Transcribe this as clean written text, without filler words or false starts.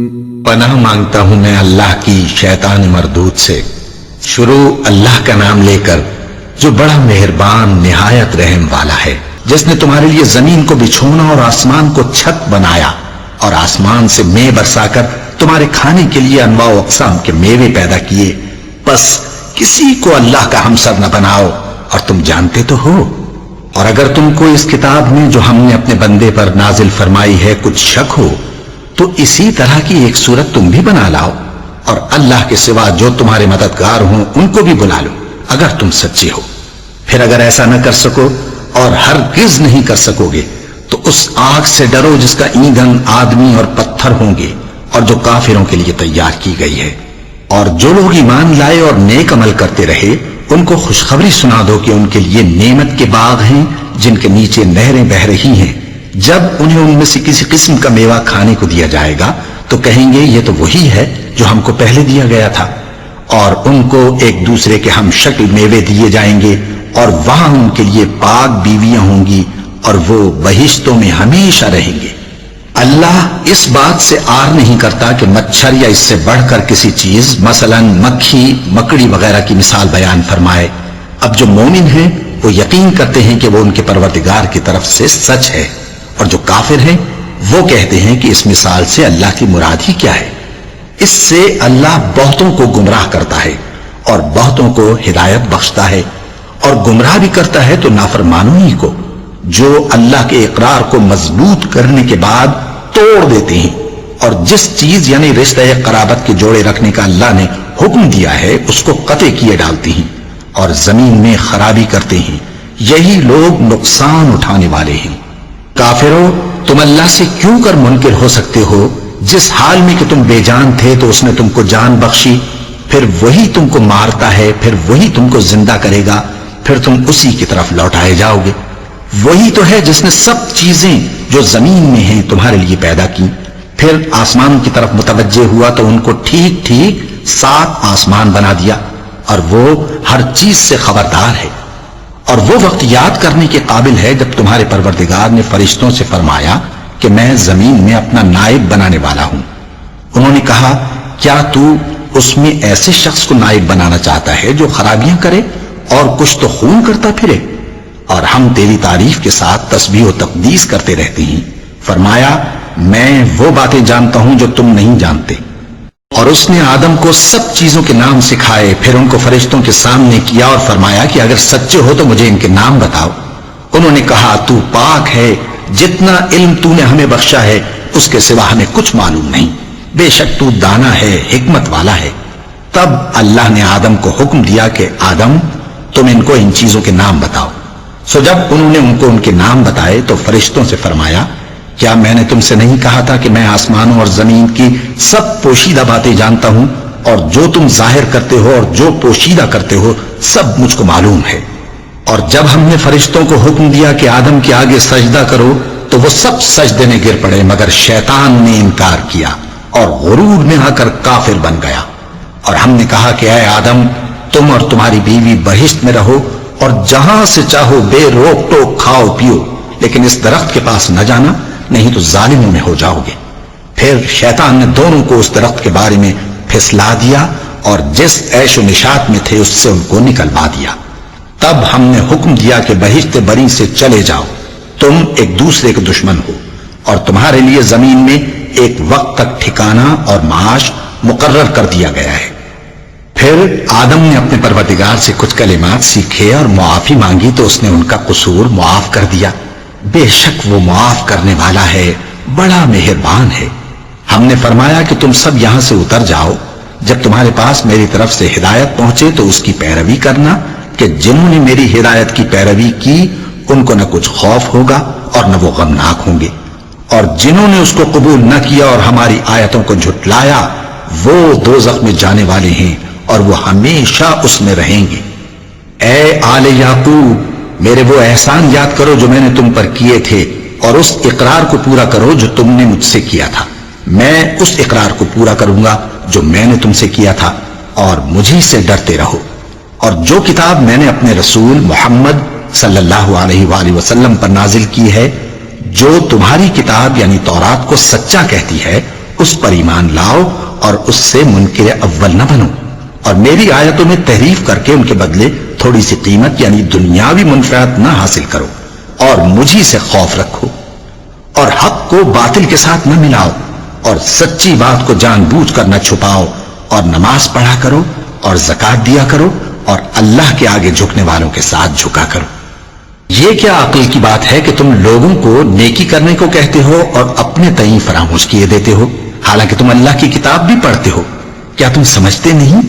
پناہ مانگتا ہوں میں اللہ کی شیطان مردود سے۔ شروع اللہ کا نام لے کر جو بڑا مہربان نہایت رحم والا ہے، جس نے تمہارے لیے زمین کو بچھونا اور آسمان کو چھت بنایا اور آسمان سے مے برسا کر تمہارے کھانے کے لیے انواع و اقسام کے میوے پیدا کیے۔ بس کسی کو اللہ کا ہمسر نہ بناؤ، اور تم جانتے تو ہو۔ اور اگر تم کو اس کتاب میں جو ہم نے اپنے بندے پر نازل فرمائی ہے کچھ شک ہو تو اسی طرح کی ایک صورت تم بھی بنا لاؤ، اور اللہ کے سوا جو تمہارے مددگار ہوں ان کو بھی بلا لو اگر تم سچے ہو۔ پھر اگر ایسا نہ کر سکو اور ہرگز نہیں کر سکو گے تو اس آگ سے ڈرو جس کا ایندھن آدمی اور پتھر ہوں گے اور جو کافروں کے لیے تیار کی گئی ہے۔ اور جو لوگ ایمان لائے اور نیک عمل کرتے رہے ان کو خوشخبری سنا دو کہ ان کے لیے نعمت کے باغ ہیں جن کے نیچے نہریں بہہ رہی ہیں۔ جب انہیں ان میں سے کسی قسم کا میوہ کھانے کو دیا جائے گا تو کہیں گے یہ تو وہی ہے جو ہم کو پہلے دیا گیا تھا، اور ان کو ایک دوسرے کے ہم شکل میوے دیے جائیں گے، اور وہاں ان کے لیے پاک بیویاں ہوں گی اور وہ بہشتوں میں ہمیشہ رہیں گے۔ اللہ اس بات سے آر نہیں کرتا کہ مچھر یا اس سے بڑھ کر کسی چیز مثلا مکھی مکڑی وغیرہ کی مثال بیان فرمائے۔ اب جو مومن ہیں وہ یقین کرتے ہیں کہ وہ ان کے پروردگار کی طرف سے سچ ہے، اور جو کافر ہیں وہ کہتے ہیں کہ اس مثال سے اللہ کی مراد ہی کیا ہے۔ اس سے اللہ بہتوں کو گمراہ کرتا ہے اور بہتوں کو ہدایت بخشتا ہے، اور گمراہ بھی کرتا ہے تو نافرمانوں ہی کو، جو اللہ کے اقرار کو مضبوط کرنے کے بعد توڑ دیتے ہیں، اور جس چیز یعنی رشتہ قرابت کے جوڑے رکھنے کا اللہ نے حکم دیا ہے اس کو قطع کیے ڈالتے ہیں اور زمین میں خرابی کرتے ہیں۔ یہی لوگ نقصان اٹھانے والے ہیں۔ کافرو، تم اللہ سے کیوں کر منکر ہو سکتے ہو؟ جس حال میں کہ تم بے جان تھے تو اس نے تم کو جان بخشی، پھر وہی تم کو مارتا ہے، پھر وہی تم کو زندہ کرے گا، پھر تم اسی کی طرف لوٹائے جاؤ گے۔ وہی تو ہے جس نے سب چیزیں جو زمین میں ہیں تمہارے لیے پیدا کی، پھر آسمان کی طرف متوجہ ہوا تو ان کو ٹھیک ٹھیک 7 آسمان بنا دیا، اور وہ ہر چیز سے خبردار ہے۔ اور وہ وقت یاد کرنے کے قابل ہے جب تمہارے پروردگار نے فرشتوں سے فرمایا کہ میں زمین میں اپنا نائب بنانے والا ہوں۔ انہوں نے کہا کیا تو اس میں ایسے شخص کو نائب بنانا چاہتا ہے جو خرابیاں کرے اور کچھ تو خون کرتا پھرے؟ اور ہم تیری تعریف کے ساتھ تسبیح و تقدیس کرتے رہتے ہیں۔ فرمایا میں وہ باتیں جانتا ہوں جو تم نہیں جانتے۔ اور اس نے آدم کو سب چیزوں کے نام سکھائے، پھر ان کو فرشتوں کے سامنے کیا اور فرمایا کہ اگر سچے ہو تو مجھے ان کے نام بتاؤ۔ انہوں نے کہا تو پاک ہے، جتنا علم تو نے ہمیں بخشا ہے اس کے سوا ہمیں کچھ معلوم نہیں، بے شک تو دانا ہے، حکمت والا ہے۔ تب اللہ نے آدم کو حکم دیا کہ آدم تم ان کو ان چیزوں کے نام بتاؤ۔ سو جب انہوں نے ان کو ان کے نام بتائے تو فرشتوں سے فرمایا کیا میں نے تم سے نہیں کہا تھا کہ میں آسمانوں اور زمین کی سب پوشیدہ باتیں جانتا ہوں، اور جو تم ظاہر کرتے ہو اور جو پوشیدہ کرتے ہو سب مجھ کو معلوم ہے۔ اور جب ہم نے فرشتوں کو حکم دیا کہ آدم کے آگے سجدہ کرو تو وہ سب سجدے میں گر پڑے، مگر شیطان نے انکار کیا اور غرور میں آ کر کافر بن گیا۔ اور ہم نے کہا کہ اے آدم تم اور تمہاری بیوی بہشت میں رہو اور جہاں سے چاہو بے روک ٹوک کھاؤ پیو، لیکن اس درخت کے پاس نہ جانا نہیں تو ظالموں میں ہو جاؤ گے۔ پھر شیطان نے دونوں کو اس درخت کے بارے میں پھسلا دیا اور جس عیش و نشاط میں تھے اس سے ان کو نکلوا دیا۔ تب ہم نے حکم دیا کہ بہشت بری سے چلے جاؤ، تم ایک دوسرے کے دشمن ہو، اور تمہارے لیے زمین میں ایک وقت تک ٹھکانہ اور معاش مقرر کر دیا گیا ہے۔ پھر آدم نے اپنے پروردگار سے کچھ کلمات سیکھے اور معافی مانگی تو اس نے ان کا قصور معاف کر دیا۔ بے شک وہ معاف کرنے والا ہے، بڑا مہربان ہے۔ ہم نے فرمایا کہ تم سب یہاں سے اتر جاؤ، جب تمہارے پاس میری طرف سے ہدایت پہنچے تو اس کی پیروی کرنا، کہ جنہوں نے میری ہدایت کی پیروی کی ان کو نہ کچھ خوف ہوگا اور نہ وہ غمناک ہوں گے، اور جنہوں نے اس کو قبول نہ کیا اور ہماری آیتوں کو جھٹلایا وہ دوزخ میں جانے والے ہیں اور وہ ہمیشہ اس میں رہیں گے۔ اے آل یعقوب، میرے وہ احسان یاد کرو جو میں نے تم پر کیے تھے، اور اس اقرار کو پورا کرو جو تم نے مجھ سے کیا تھا۔ میں اس اقرار کو پورا کروں گا جو میں نے تم سے کیا تھا، اور مجھی سے ڈرتے رہو۔ اور جو کتاب میں نے اپنے رسول محمد صلی اللہ علیہ وآلہ وسلم پر نازل کی ہے، جو تمہاری کتاب یعنی تورات کو سچا کہتی ہے اس پر ایمان لاؤ اور اس سے منکر اول نہ بنو، اور میری آیتوں میں تحریف کر کے ان کے بدلے تھوڑی سی قیمت یعنی دنیاوی منفعت نہ حاصل کرو، اور مجھی سے خوف رکھو، اور حق کو باطل کے ساتھ نہ ملاؤ، اور سچی بات کو جان بوجھ کر نہ چھپاؤ، اور نماز پڑھا کرو اور زکات دیا کرو، اور اللہ کے آگے جھکنے والوں کے ساتھ جھکا کرو۔ یہ کیا عقل کی بات ہے کہ تم لوگوں کو نیکی کرنے کو کہتے ہو اور اپنے تئیں فراموش کیے دیتے ہو، حالانکہ تم اللہ کی کتاب بھی پڑھتے ہو؟ کیا تم سمجھتے نہیں